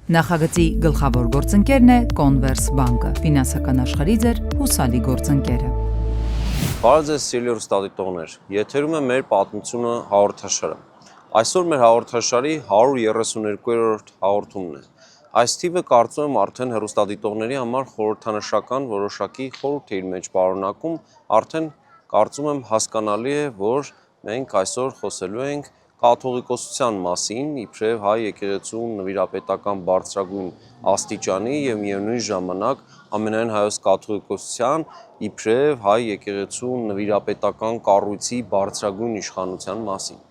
Նախագծի գլխավոր գործընկերն է Converse բանկը, ֆինանսական աշխարհի ձեր հուսալի գործընկերը։ Բարև ձեզ սիրելի հեռուստադիտողներ, եթերում է մեր պատմությունը հաղորդաշարը։ Այսօր մեր հաղորդաշարի 132-րդ հաղորդումն է։ Այս թիվը կարծում եմ արդեն հեռուստադիտողների համար խորհրդանշական որոշակի խորհուրդ է իր մեջ պարունակում, արդեն կարծում եմ հասկանալի է, որ մենք այսօր խոսելու ենք կաթողիկոսության մասին, իբրև հայ եկեղեցու նվիրապետական բարձրագույն աստիճանի եւ միևնույն ժամանակ ամենայն հայոց կաթողիկոսության իբրև հայ եկեղեցու նվիրապետական կառույցի բարձրագույն իշխանության մասին։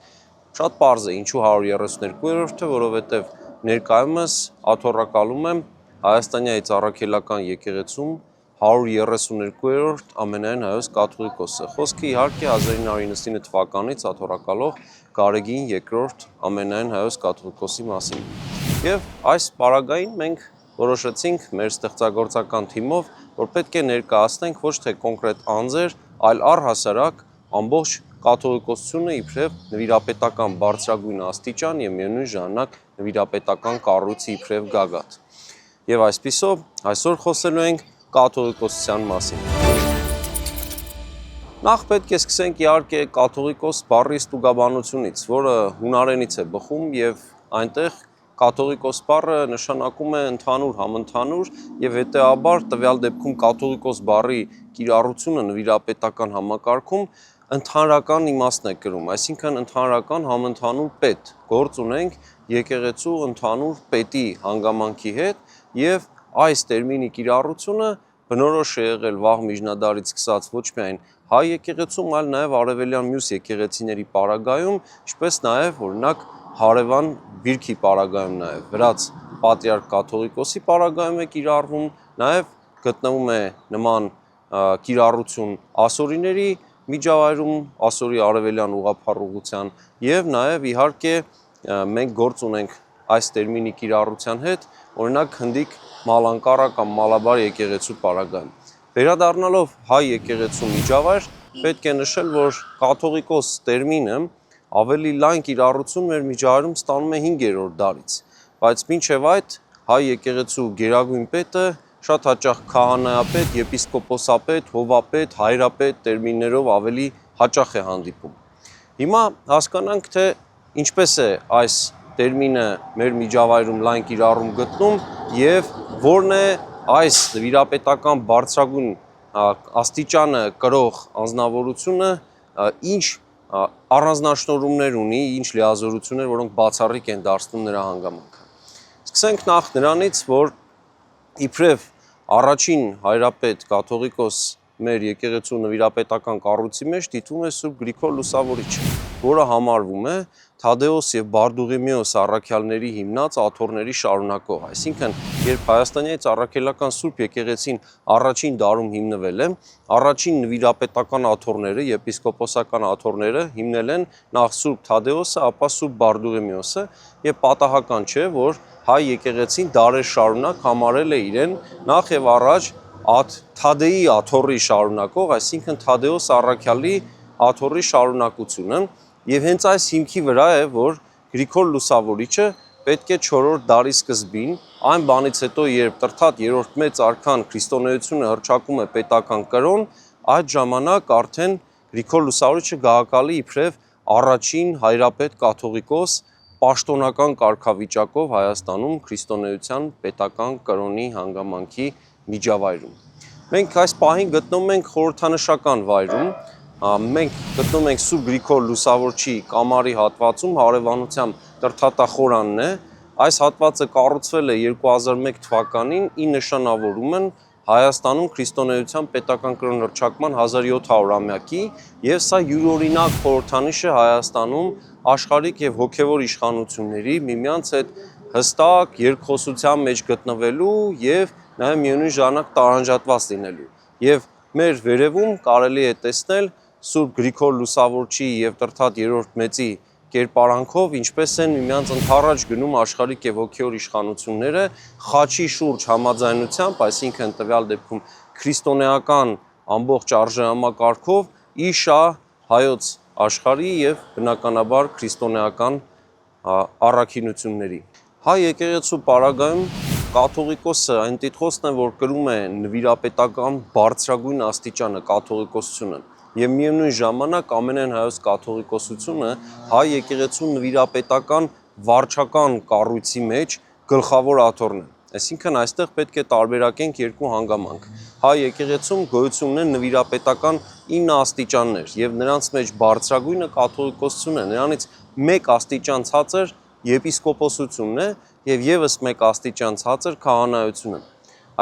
Շատ պարզ է, ինչու 132-րդը, որովհետեւ ներկայումս աթոռակալում եմ Հայաստանյա ծառաքելական եկեղեցում 132-րդ ամենայն հայոց կաթողիկոսը։ Խոսքը իհարկե 1999 թվականից աթոռակալող Գարեգին II ամենայն հայոց կաթողիկոսի մասին։ Եվ այս պարագային մենք որոշեցինք մեր ստեղծագործական թիմով, որ պետք է ներկայացնենք ոչ թե կոնկրետ անձեր, այլ առհասարակ ամբողջ կաթողիկոսությունը իբրև նվիրապետական բարձրագույն աստիճան եւ միևնույն ժամանակ նվիրապետական կառույցի իբրև գագաթ։ Եվ այսպիսով այսօր խոսելու ենք կաթողիկոսության մասին։ Նախ պետք է սկսենք իհարկե կաթողիկոս բառի ստուգաբանությունից, որը հունարենից է բխում եւ այնտեղ կաթողիկոս բառը նշանակում է ընդհանուր, համընդհանուր եւ հետեւաբար տվյալ դեպքում կաթողիկոս բառի կիրառությունը նվիրապետական համակարգում ընդհանրական իմաստն է կրում, այսինքն ընդհանրական համընդհանուր պետ։ Գործ ունենք եկեղեցու ընդհանուր պետի հանգամանքի հետ եւ այս տերմինի կիրառությունը բնորոշ է եղել վաղ միջնադարից սկսած ոչ միայն հայ եկեղեցում, այլ նաև արևելյան մյուս եկեղեցիների պարագայում, ինչպես նաև օրինակ հարևան Բիրքի պարագայում նաև վրաց պատրիարք կաթողիկոսի պարագայում է կիրառվում, նաև գտնվում է նման կիրառություն ասորիների միջավայրում, ասորի արևելյան ուղղափառ եւ նաև իհարկե մենք գործ ունենք այս տերմինի կիրառության հետ, օրինակ հնդիկ մալանկարա կամ մալաբար եկեղեցու պարագայում։ Վերադառնալով հայ եկեղեցու միջավայր, պետք է նշել, որ կաթողիկոս տերմինը ավելի լայն կիրառություն մեր միջավայրում ստանում է 5-րդ դարից, բայց մինչև այդ հայ եկեղեցու գերագույն պետը շատ հաճախ քահանայապետ, եպիսկոպոսապետ, հովապետ, հայրապետ տերմիններով ավելի հաճախ է հանդիպում։ Հիմա հասկանանք, թե ինչպես է այս տերմինը մեր միջավայրում լայն կիրառում գտնում եւ որն է այս նվիրապետական բարձրագույն աստիճանը կրող անձնավորությունը, ինչ առանձնահատկություններ ունի, ինչ լիազորություններ, որոնք բացառիկ են դարձնում նրա հանգամանքը։ Սկսենք նախ նրանից, որ իբրև առաջին հայրապետ կաթողիկոս մեր եկեղեցու նվիրապետական կառույցի մեջ դիտվում է Սուրբ Գրիգոր Լուսավորիչը, որը համարվում է Թադեոս եւ Բարդուղիմեոս առաքյալների հիմնած աթոռների շարունակող, այսինքն երբ Հայաստանի ծառաքելական Սուրբ եկեղեցին առաջին դարում հիմնվել է, առաջին նվիրապետական աթոռները, եպիսկոպոսական աթոռները հիմնել են նախ Սուրբ Թադեոսը, ապա Սուրբ Բարդուղիմեոսը, եւ պատահական չէ, որ հայ եկեղեցին դարեր շարունակ համարել է իրեն նախ եւ առաջ Թադեի աթոռի շարունակող, այսինքն Թադեոս առաքյալի աթոռի շարունակությունը, եւ հենց այս հիմքի վրա է, որ Գրիգոր Լուսավորիչը պետք է 4-րդ դարի սկզբին, այն բանից հետո, երբ Տրթատ 3-րդ մեծ արքան քրիստոնեությունը հռչակում է պետական կրոն, այդ ժամանակ արդեն Գրիգոր Լուսավորիչը գահակալի իբրև առաջին հայրապետ կաթողիկոս պաշտոնական կարգավիճակով Հայաստանում քրիստոնեության պետական կրոնի հանգամանքի միջավայրում։ Մենք այս պահին գտնվում ենք խորհրդանշական վայրում, մենք գտնվում ենք Սուրբ Գրիգոր Լուսավորչի կամարի հատվածում, հարևանությամբ Տրթատախորանն է, այս հատվածը կառուցվել է 2001 թվականին, ի նշանավորում են Հայաստանում քրիստոնեության պետական կրոն հռչակման 1700-ամյակի եւ սա յուրօրինակ խորհրդանիշ է Հայաստանում աշխարհիկ եւ հոգեվոր իշխանությունների միմյանց հետ հստակ երկխոսության մեջ գտնվելու եւ նաեւ միևնույն ժամանակ տարանջատված լինելու։ Եվ մեր վերևում կարելի է տեսնել Սուրբ Գրիգոր Լուսավորչի եւ Տրթատ 3-րդ մեծի կերպարանքով, ինչպես են միմյանց ընդառաջ գնում աշխարհիկ եւ հոգեոր իշխանությունները խաչի շուրջ համաձայնությամբ, այսինքն տվյալ դեպքում քրիստոնեական ամբողջ արժեհամակարգով իշա հայոց աշխարհի եւ բնականաբար քրիստոնեական առաքինությունների։ Հայ եկեղեցու պարագայում կաթողիկոսը այն տիտղոսն է, որ կրում է նվիրապետական բարձրագույն աստիճանը կաթողիկոսությունը եւ միևնույն ժամանակ ամենայն հայոց կաթողիկոսությունը հայ եկեղեցու նվիրապետական վարչական կառույցի մեջ գլխավոր աթոռն է։ Այսինքն այստեղ պետք է տարբերակենք երկու հանգամանք։ Հայ եկեղեցում գոյություն ունեն նվիրապետական 9 աստիճաններ եւ նրանց մեջ բարձրագույնը կաթողիկոսությունն է, նրանից մեկ աստիճան ցածր եպիսկոպոսությունն է եւ եւս մեկ աստիճան ցածր քահանայությունը։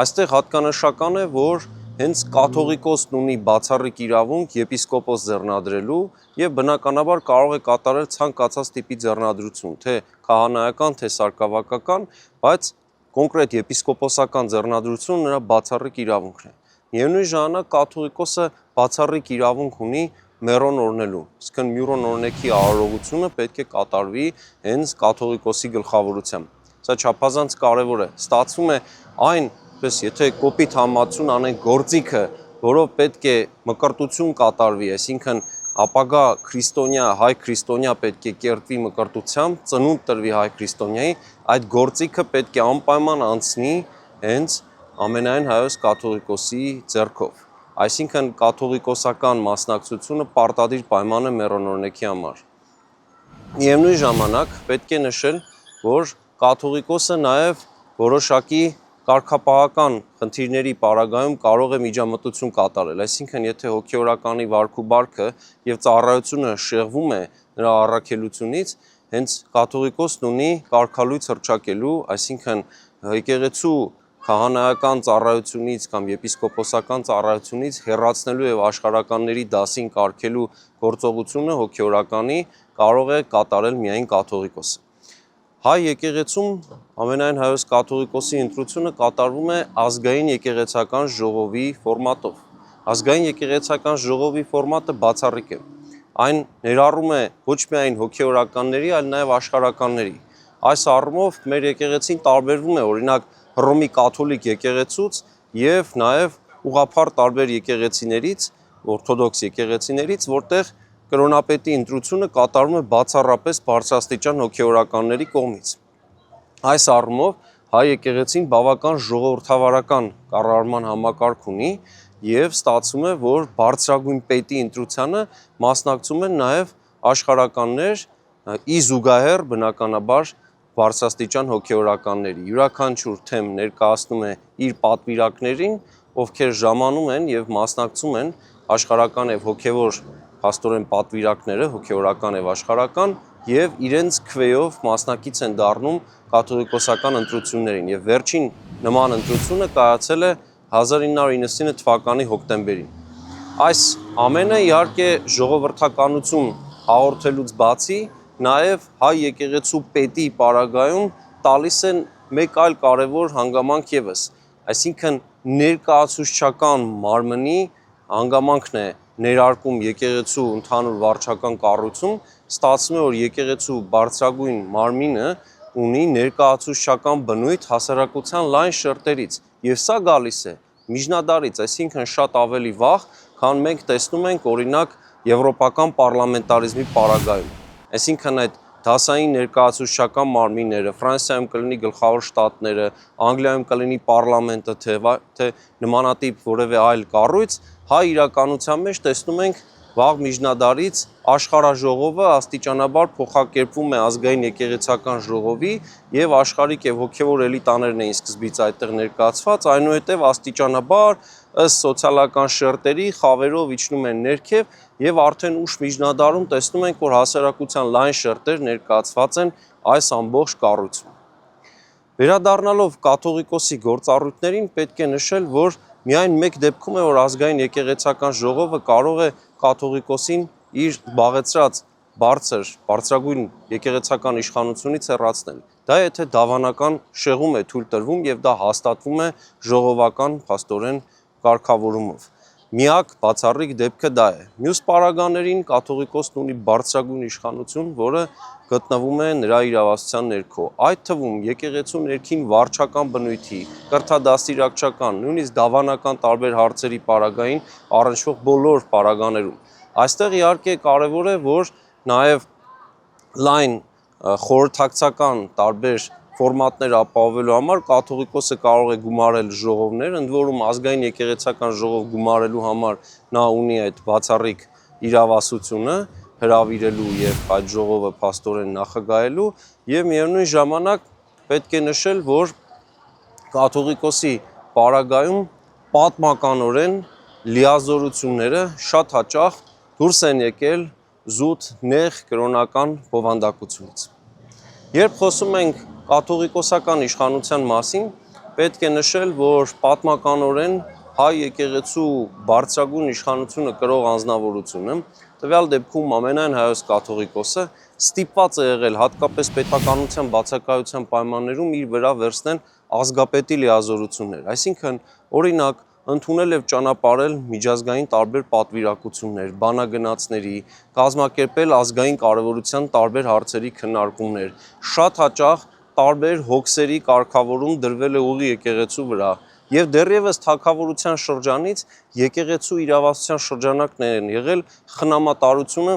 Այստեղ հատկանշական է, որ հենց կաթողիկոսն ունի բացառիկ իրավունք եպիսկոպոս ձեռնադրելու եւ բնականաբար կարող է կատարել ցանկացած տիպի ձեռնադրություն, թե քահանայական, թե սարկավակական, բայց կոնկրետ եպիսկոպոսական ձեռնադրությունը նրա բացառիկ իրավունքն է։ Միևնույն ժամանակ կաթողիկոսը բացառիկ իրավունք ունի մեռոն օրնելու, իսկն մյուրոն օրնեքի արարողությունը պետք է կատարվի հենց կաթողիկոսի գլխավորությամբ։ Սա չափազանց կարևոր է։ Ստացվում է այնպես, եթե կոպիտ համացություն անենք գործիքը, որով պետք է մկրտություն կատարվի, այսինքն ապագա քրիստոնյա, հայ քրիստոնյա պետք է կերտվի մկրտությամբ, ծնունդ տրվի հայ քրիստոնյայի, այդ գործիքը պետք է անպայման անցնի հենց ամենայն հայոց կաթողիկոսի ձեռքով։ Այսինքն կաթողիկոսական մասնակցությունը պարտադիր պայման է մեռոն օրնեքի համար։ Միևնույն ժամանակ պետք է նշել, որ կաթողիկոսը նաև որոշակի կարգապահական խնդիրների պարագայում կարող է միջամտություն կատարել, այսինքն եթե հոգեորականի վարք ու բարքը եւ ծառայությունը շեղվում է նրա առաքելությունից, հենց կաթողիկոսն ունի կարգալույց հռչակելու, այսինքն եկեղեցու քահանայական ծառայությունից կամ եպիսկոպոսական ծառայությունից հեռացնելու եւ աշխարհականների դասին կարգելու գործողությունը հոգեորականի կարող է կատարել միայն կաթողիկոսը։ Հայ եկեղեցում ամենայն հայոց կաթողիկոսի ընտրությունը կատարվում է ազգային եկեղեցական ժողովի ֆորմատով։ Ազգային եկեղեցական ժողովի ֆորմատը բացառիկ է։ Այն ներառում է ոչ միայն հոգեորականների, այլ նաև աշխարհականների։ Այս առումով մեր եկեղեցին տարբերվում է օրինակ Հռոմի կաթոլիկ եկեղեցուց եւ նաև ուղղափառ տարբեր եկեղեցիներից, օրթոդոքս եկեղեցիներից, որտեղ կրոնապետի ընտրությունը կատարվում է բացառապես բարձրաստիճան հոգեորականների կողմից։ Այս առումով հայ եկեղեցին բավական ժողովրդավարական կառավարման համակարգ ունի եւ ստացվում է, որ բարձրագույն պետի ընտրությանը մասնակցում են նաև աշխարհականներ, ի զուգահեռ բնականաբար բարձրաստիճան հոգեորականների։ Յուրաքանչյուր թեմ ներկայացնում է իր պատվիրակներին, ովքեր ժամանում են եւ մասնակցում են աշխարհական եւ հոգեվոր փաստորեն պատվիրակները, հոգեորական եւ աշխարհական, եւ իրենց քվեով մասնակից են դառնում կաթողիկոսական ընտրություններին եւ վերջին նման ընտրությունը կայացել է 1999 թվականի հոկտեմբերին։ Այս ամենը իհարկե ժողովրդականություն հաղորդելուց բացի նաև հայ եկեղեցու պետի պարագայում տալիս են մեկ այլ կարևոր հանգամանք եւս, այսինքն ներկայացուցչական մարմնի հանգամանքն է ներարկում եկեղեցու ընդհանուր վարչական կառույցում, ստացվում է, որ եկեղեցու բարձրագույն մարմինը ունի ներկայացուցչական բնույթ հասարակության լայն շերտերից, եւ սա գալիս է միջնադարից, այսինքն շատ ավելի վաղ, քան մենք տեսնում ենք օրինակ եվրոպական պարլամենտարիզմի պարագայում։ Այսինքն այդ դասային ներկայացուցչական մարմինները, Ֆրանսիայում կլինի գլխավոր շտատները, Անգլիայում կլինի պարլամենտը, թե նմանատիպ որևէ այլ կառույց, հայ իրականության մեջ տեսնում ենք վաղ միջնադարից աշխարհաժողովը աստիճանաբար փոխակերպվում է ազգային եկեղեցական ժողովի եւ աշխարհիկ եւ հոգեվոր էլիտաներն էին սկզբից այդտեղ ներկայացված, այնուհետեւ աստիճանաբար ըստ սոցիալական շերտերի խավերով իջնում են ներքև եւ արդեն ուշ միջնադարում տեսնում ենք, որ հասարակության լայն շերտեր ներկայացված են այս ամբողջ կառույցում։ Վերադառնալով կաթողիկոսի գործառույթներին պետք է նշել, որ միայն մեկ դեպքում է, որ ազգային եկեղեցական ժողովը կարող է կաթողիկոսին իր զբաղեցրած բարձրագույն եկեղեցական իշխանությունից հեռացնել։ Դա եթե դավանական շեղում է թույլ տրվում եւ դա հաստատվում է ժողովական փաստորեն կարգավորումով։ միակ բացառիկ դեպքը դա է։ Մյուս պարագաներին կաթողիկոսն ունի բարձրագույն իշխանություն, որը գտնվում է նրա իրավասության ներքո։ Այդ թվում եկեղեցու ներքին վարչական բնույթի, կրթադաստիարակչական, նույնիսկ դավանական տարբեր հարցերի պարագային առնչվող բոլոր պարագաներում։ Այստեղ իհարկե կարևոր է, որ նաև լայն խորհրդակցական տարբեր ֆորմատներ ապահովելու համար կաթողիկոսը կարող է գումարել ժողովներ, ընդ որում ազգային եկեղեցական ժողով գումարելու համար նա ունի այդ բացառիկ իրավասությունը հրավիրելու եւ այդ ժողովը փաստորեն նախագահելու եւ միևնույն ժամանակ պետք է նշել, որ կաթողիկոսի պարագայում պատմականորեն լիազորությունները շատ հաճախ դուրս են եկել զուտ նեղ կրոնական բովանդակությունից։ Երբ խոսում ենք կաթողիկոսական իշխանության մասին, պետք է նշել, որ պատմականորեն հայ եկեղեցու բարձրագույն իշխանությունը կրող անձնավորությունը, տվյալ դեպքում ամենայն հայոց կաթողիկոսը ստիպված է եղել հատկապես պետականության բացակայության պայմաններում իր վրա վերցնել ազգապետի լիազորություններ, այսինքն օրինակ ընդունել եւ ճանապարհել միջազգային տարբեր պատվիրակություններ, բանագնացների, կազմակերպել ազգային կարևորության տարբեր հարցերի քննարկումներ, շատ հաճախ տարբեր հոգսերի կարգավորում դրվել է ուղի եկեղեցու վրա եւ դեռևս թագավորության շրջանից եկեղեցու իրավասության շրջանակներ են եղել խնամատարությունը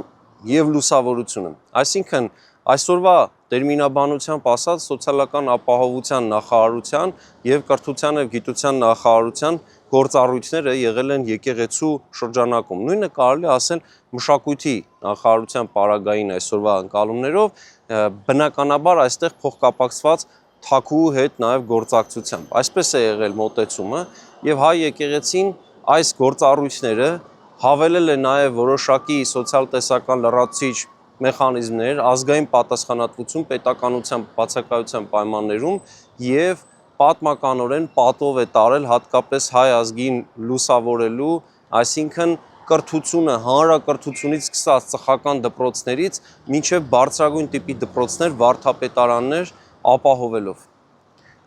եւ լուսավորությունը, այսինքն այսօրվա տերմինաբանությամբ ասած սոցիալական ապահովության նախարարության եւ կրթության եւ գիտության նախարարության գործառույթները եղել են եկեղեցու շրջանակում։ Նույնը կարելի է ասել մշակույթի նախարարության պարագային այսօրվա ընկալումներով, բնականաբար այստեղ փոխկապակցված թագուհու հետ նաև գործակցությամբ։ Այսպես է եղել մոտեցումը եւ հայ եկեղեցին այս գործառույթները հավելել է նաև որոշակի սոցիալ-տեսական լրացուցիչ մեխանիզմներ, ազգային պատասխանատվություն պետականության բացակայության պայմաններում եւ պատմականորեն պատով է տարել հատկապես հայ ազգին լուսավորելու, այսինքն կրթությունը հանրակրթությունից սկսած ծխական դպրոցներից մինչև բարձրագույն տիպի դպրոցներ, վարդապետարաններ ապահովելով։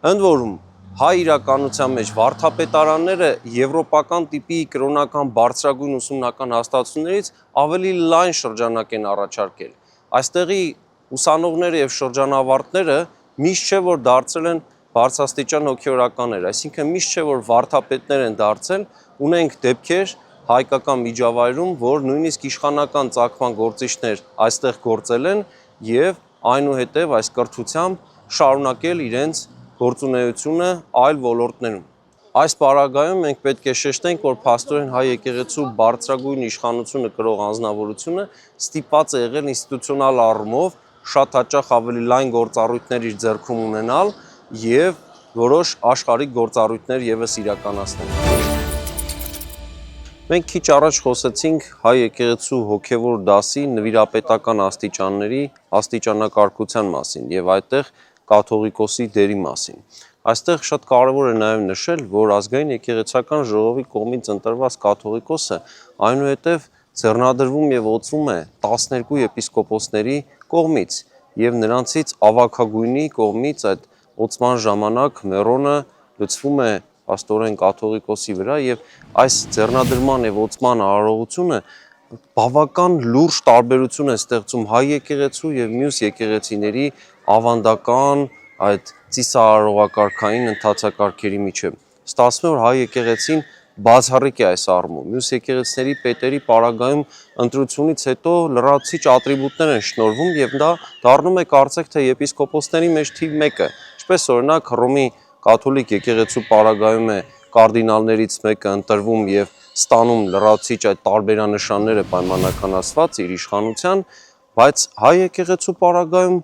Ընդ որում հայ իրականության մեջ վարդապետարանները եվրոպական տիպի կրոնական բարձրագույն ուսումնական հաստատություններից ավելի լայն շրջանակ են առաջարկել։ Այստեղի ուսանողները եւ շրջանավարտները միշտ չէ որ դարձել են բարձրաստիճան հոգեորականներ, այսինքն միշտ չէ որ վարդապետներ են դարձել, ունենք դեպքեր հայկական միջավայրում, որ նույնիսկ իշխանական ծագման գործիչներ այստեղ գործել են եւ այնուհետեւ այս կրթությամբ շարունակել իրենց գործունեությունը այլ ոլորտներում։ Այս պարագայում մենք պետք է շեշտենք, որ փաստորեն հայ եկեղեցու բարձրագույն իշխանությունը կրող անձնավորությունը ստիպված է եղել ինստիտուցիոնալ առումով շատ հաճախ ավելի լայն գործառույթներ իր ձեռքում ունենալ եւ որոշ աշխարհիկ գործառույթներ եւս իրականացնել։ Մենք քիչ առաջ խոսեցինք հայ եկեղեցու հոգևոր դասի նվիրապետական աստիճանների աստիճանակարգության մասին եւ այդտեղ կաթողիկոսի դերի մասին։ Այստեղ շատ կարևոր է նաև նշել, որ ազգային եկեղեցական ժողովի կողմից ընտրված կաթողիկոսը այնուհետև ձեռնադրվում եւ օծվում է 12 եպիսկոպոսների կողմից եւ նրանցից ավագագույնի կողմից այդ օծման ժամանակ մեռոնը լցվում է աստորեն կաթողիկոսի վրա եւ այս ձեռնադրման եւ օծման արարողությունը բավական լուրջ տարբերություն է ստեղծում հայ եկեղեցու եւ մյուս եկեղեցիների ավանդական այդ ծիսարարողակարգային ընթացակարգերի միջև։ Ստացվում է որ հայ եկեղեցին բացառիկ է այս առումով։ Մյուս եկեղեցիների պետերի պարագայում ընտրությունից հետո լրացուցիչ ատրիբուտներ են շնորհվում եւ դա դառնում է կարծեք թե եպիսկոպոսների մեջ թիվ 1-ը։ Ինչպես օրինակ Հռոմի կաթոլիկ եկեղեցու պարագայում է կարդինալներից մեկը ընտրվում եւ ստանում լրացուցիչ այդ տարբերանշանները պայմանականացված իր իշխանության, բայց հայ եկեղեցու պարագայում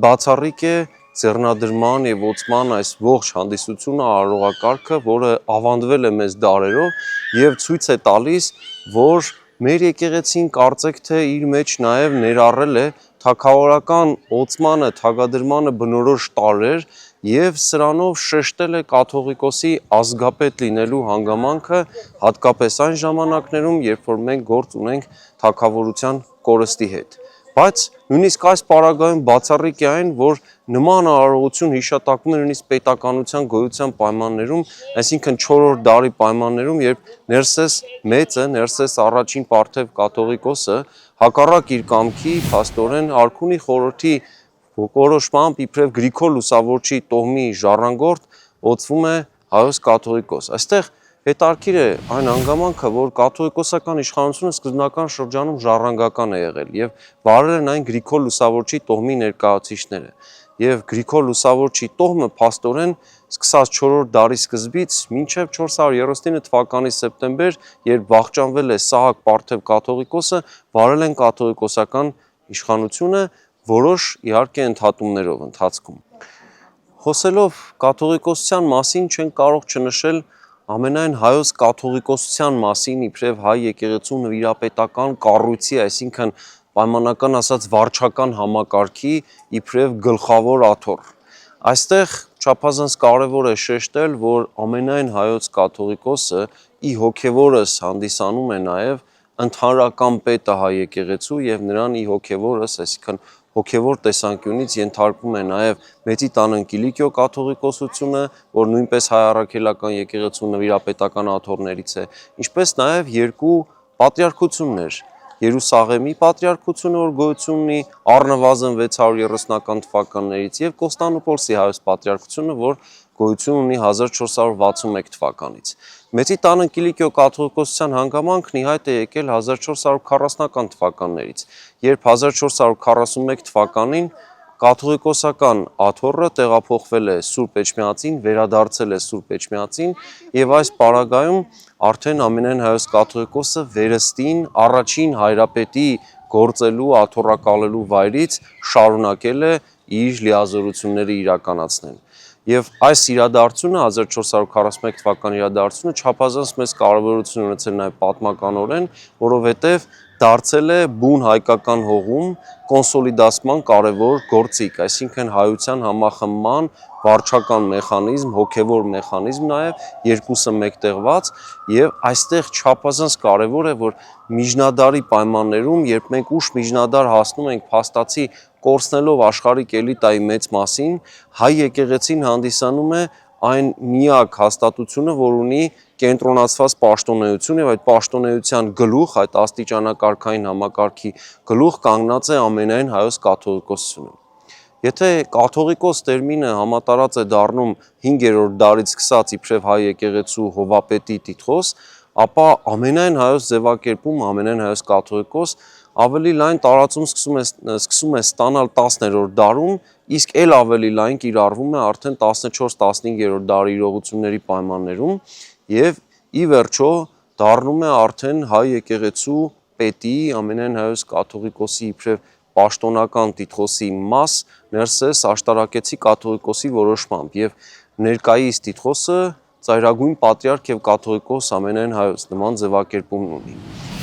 բացառիկ է ձեռնադրման եւ օծման այս ողջ հանդիսությունը արարողակարգը, որը ավանդվել է մեծ դարերով եւ ցույց է տալիս, որ մեր եկեղեցին կարծեք թե իր մեջ նաեւ ներառել է թագավորական օծմանը, թագադրմանը բնորոշ տարրեր եւ սրանով շեշտել է կաթողիկոսի ազգապետ լինելու հանգամանքը, հատկապես այն ժամանակներում, երբ որ մենք գործ ունենք թագավորության կորստի հետ։ Բայց նույնիսկ այս պարագայում բացառիկ է այն, որ նման արարողություն հիշատակվում է նույնիսկ պետականության գոյության պայմաններում, այսինքն 4-րդ դարի պայմաններում, երբ Ներսես մեծը, Ներսես առաջին Պարթև կաթողիկոսը հակառակ իր կամքի փաստորեն Արքունի խորհրդի որոշմամբ իբրև Գրիգոր Լուսավորչի տոհմի ժառանգորդ օծվում է հայոց կաթողիկոս։ Այստեղ հետաքրքիր է այն հանգամանքը, որ կաթողիկոսական իշխանությունը սկզբնական շրջանում ժառանգական է եղել եւ վարել են այն Գրիգոր Լուսավորչի տոհմի ներկայացուցիչները։ Եվ Գրիգոր Լուսավորչի տոհմը փաստորեն սկսած 4-րդ դարի սկզբից մինչև 439 թվականի սեպտեմբեր, երբ վախճանվել է Սահակ Պարթև կաթողիկոսը, վարել են կաթողիկոսական իշխանությունը, որոշ իհարկե ընդհատումներով ընթացքում։ Խոսելով կաթողիկոսության մասին չեն կարող չնշել ամենայն հայոց կաթողիկոսության մասին իբրև հայ եկեղեցու նվիրապետական կառույցի, այսինքն պայմանական ասած վարչական համակարգի իբրև գլխավոր աթոռ։ Այստեղ չափազանց կարևոր է շեշտել, որ ամենայն հայոց կաթողիկոսը ի հոգևորս հանդիսանում է նաև ընդհանրական պետը հայ եկեղեցու եւ նրան ի հոգևորս, այսինքն հոգևոր տեսանկյունից ենթարկվում է նաև Մեծի տան Կիլիկիո կաթողիկոսությունը, որ նույնպես հայ առաքելական եկեղեցու նվիրապետական աթոռներից է, ինչպես նաև երկու պատրիարքություններ, Երուսաղեմի պատրիարքությունը, որ գոյություն ունի առնվազն 630-ական թվականներից եւ Կոստանդնուպոլսի հայոց պատրիարքությունը, որ գոյություն ունի 1461 թվականից։ Մեծի տան Կիլիկիո կաթողիկոսության հանգամանքն ի հայտ է եկել 1440-ական թվականներից, երբ 1441 թվականին կաթողիկոսական աթոռը տեղափոխվել է Սուրբ Էջմիածին, վերադարձել է Սուրբ Էջմիածին եւ այս պարագայում արդեն ամենայն հայոց կաթողիկոսը վերստին առաջին հայրապետի գործելու, աթոռակալելու վայրից շարունակել է իր լիազորությունները իրականացնել։ Եվ այս իրադարձությունը 1441 թվականի իրադարձությունը չափազանց մեծ կարևորություն ունեցել նաև պատմականորեն, որովհետև դարձել է բուն հայկական հողում կոնսոլիդացման կարևոր գործիք, այսինքն հայության համախմբման վարչական մեխանիզմ, հոգևոր մեխանիզմ նաև երկուսը մեկտեղված եւ այստեղ չափազանց կարևոր է, որ միջնադարի պայմաններում, երբ մենք ուշ միջնադար հասնում ենք փաստացի կորցնելով աշխարհիկ էլիտայի մեծ մասին, հայ եկեղեցին հանդիսանում է այն միակ հաստատությունը, որ ունի կենտրոնացված պաշտոնեություն եւ այդ պաշտոնեության գլուխ, այդ աստիճանակարգային համակարգի գլուխ կանգնած է ամենայն հայոց կաթողիկոսությունը։ Եթե կաթողիկոս տերմինը համատարած է դառնում 5-րդ դարից սկսած իբրև հայ եկեղեցու հովապետի տիտղոս, ապա ամենայն հայոց ձևակերպում, ամենայն հայոց կաթողիկոս ավելի լայն տարածում սկսում է ստանալ 10-րդ դարում, իսկ էլ ավելի լայն կիրառվում է արդեն 14-15-րդ դարի իրողությունների պայմաններում եւ ի վերջո դառնում է արդեն հայ եկեղեցու պետի ամենայն հայոց կաթողիկոսի իբրև պաշտոնական տիտղոսի մաս Ներսես աշտարակեցի կաթողիկոսի որոշմամբ եւ ներկայիս տիտղոսը ծայրագույն պատրիարք եւ կաթողիկոս ամենայն հայոց նման ձևակերպումն ունի։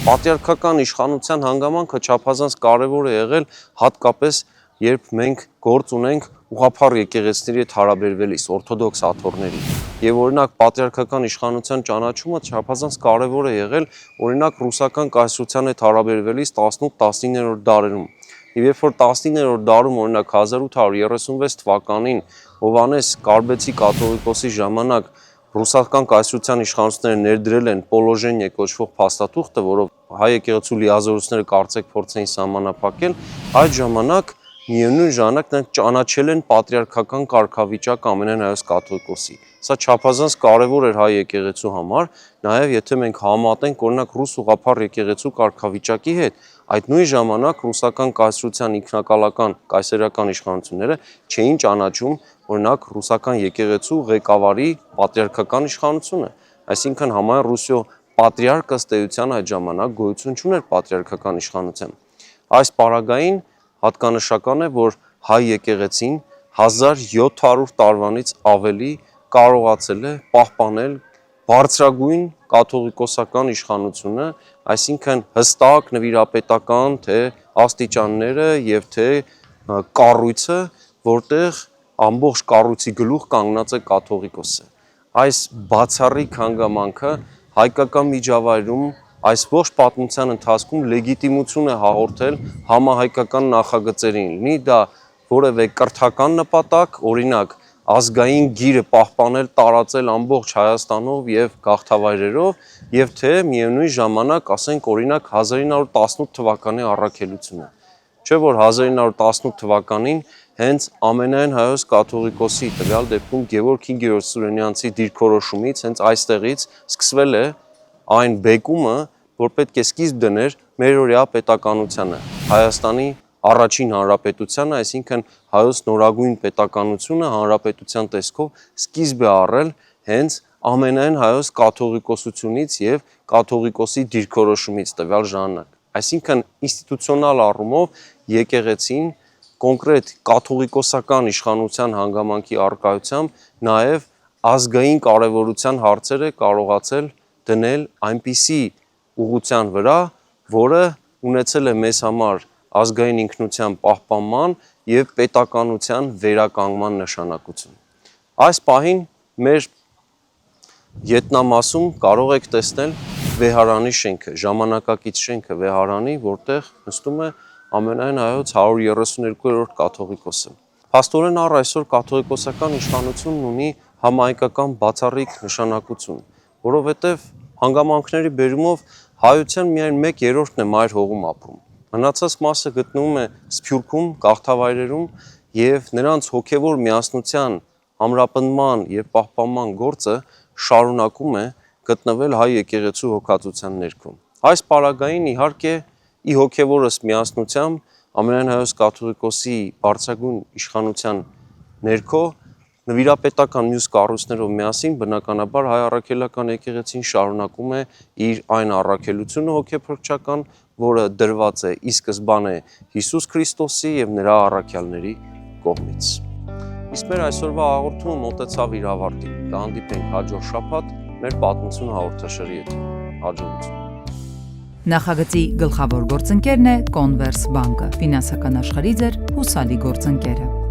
Պատրիարքական իշխանության հանգամանքը չափազանց կարևոր է եղել հատկապես երբ մենք գործ ունենք ուղղափառ եկեղեցիների հետ հարաբերվելիս օրթոդոքս աթոռների եւ օրինակ պատրիարքական իշխանության ճանաչումը չափազանց կարևոր է եղել օրինակ ռուսական կայսրության հետ հարաբերվելիս 18-19-րդ դարերում եւ երբ որ 19-րդ դարում օրինակ 1836 թվականին Հովանես Կարբեցի կաթողիկոսի ժամանակ ռուսական կայսրության իշխանությունները ներդրել են Պոլոժենիե կոչվող փաստաթուղթը, որով հայ եկեղեցու լիազորությունները կարծեք փորձեն սահմանափակել, այդ ժամանակ միևնույն ժամանակ նրանք ճանաչել են պատրիարքական կարգավիճակ ամենայն հայոց կաթողիկոսի։ Սա չափազանց կարևոր էր հայ եկեղեցու համար, նաև եթե մենք համատենք օրինակ ռուս ուղղափառ եկեղեցու կարգավիճակի հետ, այդ նույն ժամանակ ռուսական կայսրության ինքնակալական կայսերական իշխանությունները չէին ճանաչում օրինակ ռուսական եկեղեցու ղեկավարի պատրիարքական իշխանությունը, այսինքն համայն Ռուսիո պատրիարքը ըստ էության այդ ժամանակ գոյություն չուներ պատրիարքական իշխանության։ Այս պարագային հատկանշական է, որ հայ եկեղեցին 1700 տարվանից ավելի կարողացել է պահպանել բարձրագույն կաթողիկոսական իշխանությունը, այսինքն հստակ նվիրապետական թե աստիճանները եւ թե կառույցը, որտեղ ամբողջ կառույցի գլուխ կանգնած է կաթողիկոսը։ Այս բացառիկ հանգամանքը հայկական միջավայրում այս ողջ պատմության ընթացքում լեգիտիմություն է հաղորդել համահայկական նախագծերին, լինի դա որևէ կրթական նպատակ, օրինակ ազգային գիրը պահպանել, տարածել ամբողջ Հայաստանով եւ գաղթավայրերով, եւ թե միևնույն ժամանակ, ասենք օրինակ 1918 թվականի առաքելությունը։ Չէ՞ որ 1918 թվականին հենց ամենայն հայոց կաթողիկոսի տվյալ դեպքում Գևորգ 5-րդ Սուրենյանցի դիրքորոշումից հենց այստեղից սկսվել է այն բեկումը, որ պետք է սկիզբ դներ մերօրյա պետականությանը, Հայաստանի առաջին հանրապետությանը, այսինքն հայոց նորագույն պետականությունը հանրապետության տեսքով սկիզբ է առել հենց ամենայն հայոց կաթողիկոսությունից եւ կաթողիկոսի դիրքորոշումից տվյալ ժամանակ։ Այսինքն ինստիտուցիոնալ առումով եկեղեցին կոնկրետ կաթողիկոսական իշխանության հանգամանքի առկայությամբ նաեւ ազգային կարևորության հարցեր է կարողացել դնել այնպիսի ուղղության վրա, որը ունեցել է մեզ համար ազգային ինքնության պահպանման եւ պետականության վերականգնման նշանակություն։ Այս պահին մեր ետնամասում կարող եք տեսնել Վեհարանի շենքը, ժամանակակից շենքը Վեհարանի, որտեղ նստում է ամենայն հայոց 132-րդ կաթողիկոսը։ Փաստորեն առ այսօր կաթողիկոսական իշխանությունն ունի համահայկական բացառիկ նշանակություն, որովհետև հանգամանքների բերումով հայության միայն 1/3-ն է մայր հողում ապրում։ Մնացած մասը գտնվում է Սփյուռքում, գաղթավայրերում եւ նրանց հոգեվոր միասնության, ամրապնդման եւ պահպանման գործը շարունակում է գտնվել հայ եկեղեցու հոգածության ներքո։ Այս պարագային իհարկե ի հոգեվորս միասնությամբ ամենայն հայոց կաթողիկոսի բարձրագույն իշխանության ներքո նվիրապետական մյուս կառույցներով միասին բնականաբար հայ առաքելական եկեղեցին շարունակում է իր այն առաքելությունը հոգեփրկչական, որը դրված է ի սկզբանե Հիսուս Քրիստոսի եւ նրա առաքյալների կողմից։ Իսկ մեր այսօրվա հաղորդումը մոտեցավ իր ավարտին։ Կհանդիպենք հաջորդ շաբաթ մեր պատմություն հաղորդաշարի հետ։ Հաջողություն։ Նախագծի գլխավոր գործընկերն է Converse Bank-ը, ֆինանսական աշխարհի ձեր հուսալի գործընկերը։